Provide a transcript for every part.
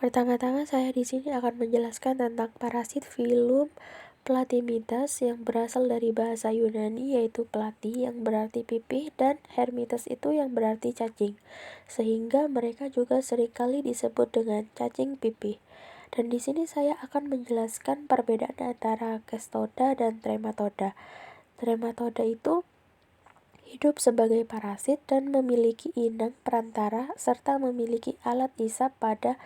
Pertama-tama saya di sini akan menjelaskan tentang parasit filum Platimidas yang berasal dari bahasa Yunani yaitu plati yang berarti pipih dan hermites itu yang berarti cacing. Sehingga mereka juga seringkali disebut dengan cacing pipih. Dan di sini saya akan menjelaskan perbedaan antara Cestoda dan Trematoda. Trematoda itu hidup sebagai parasit dan memiliki inang perantara serta memiliki alat isap pada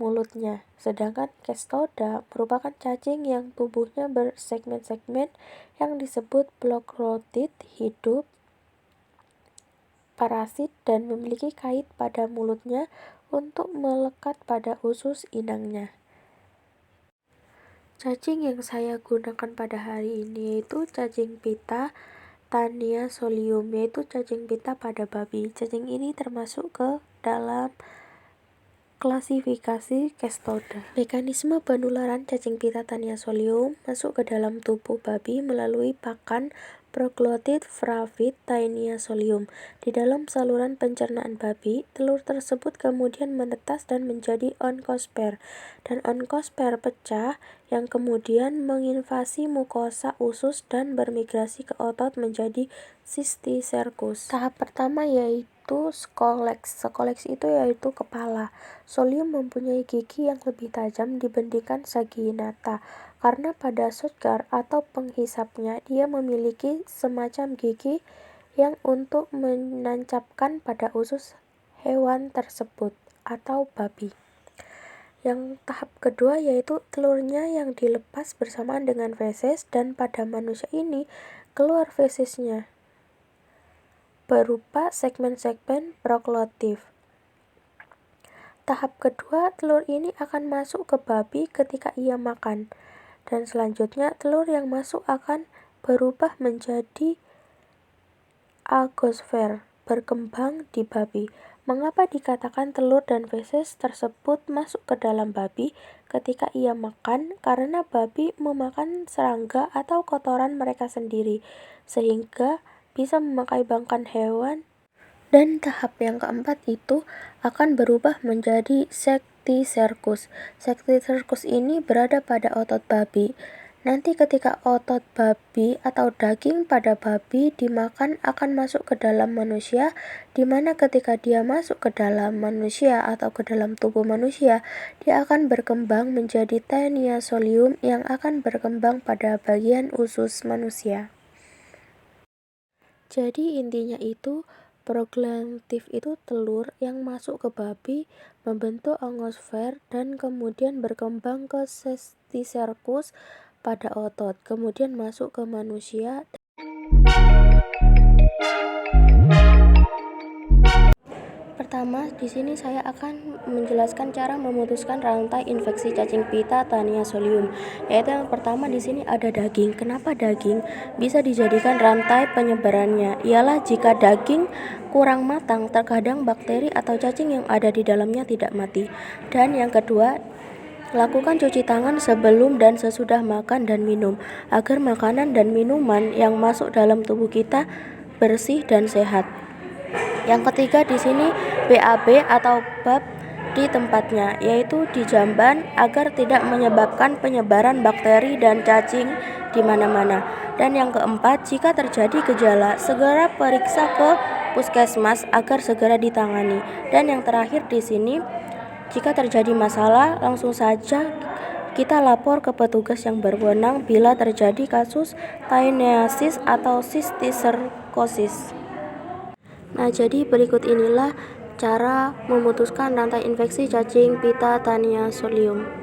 mulutnya. Sedangkan Cestoda merupakan cacing yang tubuhnya bersegmen-segmen yang disebut proglotid, hidup parasit dan memiliki kait pada mulutnya untuk melekat pada usus inangnya. Cacing yang saya gunakan pada hari ini yaitu cacing pita Tania solium, yaitu cacing pita pada babi. Cacing ini termasuk ke dalam klasifikasi Cestoda. Mekanisme penularan cacing pita Tania solium masuk ke dalam tubuh babi melalui pakan proglotid Phraaphid Taenia solium. Di dalam saluran pencernaan babi, telur tersebut kemudian menetas dan menjadi onkosper, dan onkosper pecah yang kemudian menginvasi mukosa usus dan bermigrasi ke otot menjadi cysticercus. Tahap pertama yaitu scolex. Scolex itu yaitu kepala. Solium mempunyai gigi yang lebih tajam dibandingkan Saginata. Karena pada shotgun atau penghisapnya, dia memiliki semacam gigi yang untuk menancapkan pada usus hewan tersebut atau babi. Yang tahap kedua yaitu telurnya yang dilepas bersamaan dengan feses, dan pada manusia ini keluar fesesnya berupa segmen-segmen proglotif. Tahap kedua, telur ini akan masuk ke babi ketika ia makan. Dan selanjutnya telur yang masuk akan berubah menjadi agosfer, berkembang di babi. Mengapa dikatakan telur dan feses tersebut masuk ke dalam babi ketika ia makan? Karena babi memakan serangga atau kotoran mereka sendiri, sehingga bisa memakai bangkai hewan. Dan tahap yang keempat itu akan berubah menjadi cysticercus. Cysticercus ini berada pada otot babi. Nanti ketika otot babi atau daging pada babi dimakan akan masuk ke dalam manusia, di mana ketika dia masuk ke dalam manusia atau ke dalam tubuh manusia, dia akan berkembang menjadi Taenia solium yang akan berkembang pada bagian usus manusia. Jadi intinya itu, proglotif itu telur yang masuk ke babi, membentuk onkosfer, dan kemudian berkembang ke cysticercus pada otot, kemudian masuk ke manusia. Pertama, di sini saya akan menjelaskan cara memutuskan rantai infeksi cacing pita Tania solium. Yaitu yang pertama di sini ada daging. Kenapa daging bisa dijadikan rantai penyebarannya? Ialah jika daging kurang matang, terkadang bakteri atau cacing yang ada di dalamnya tidak mati. Dan yang kedua, lakukan cuci tangan sebelum dan sesudah makan dan minum, agar makanan dan minuman yang masuk dalam tubuh kita bersih dan sehat. Yang ketiga di sini BAB atau bab di tempatnya, yaitu di jamban agar tidak menyebabkan penyebaran bakteri dan cacing di mana-mana. Dan yang keempat, jika terjadi gejala, segera periksa ke puskesmas agar segera ditangani. Dan yang terakhir di sini, jika terjadi masalah, langsung saja kita lapor ke petugas yang berwenang bila terjadi kasus taeniasis atau cysticercosis. Nah, jadi berikut inilah cara memutuskan rantai infeksi cacing pita Tania solium.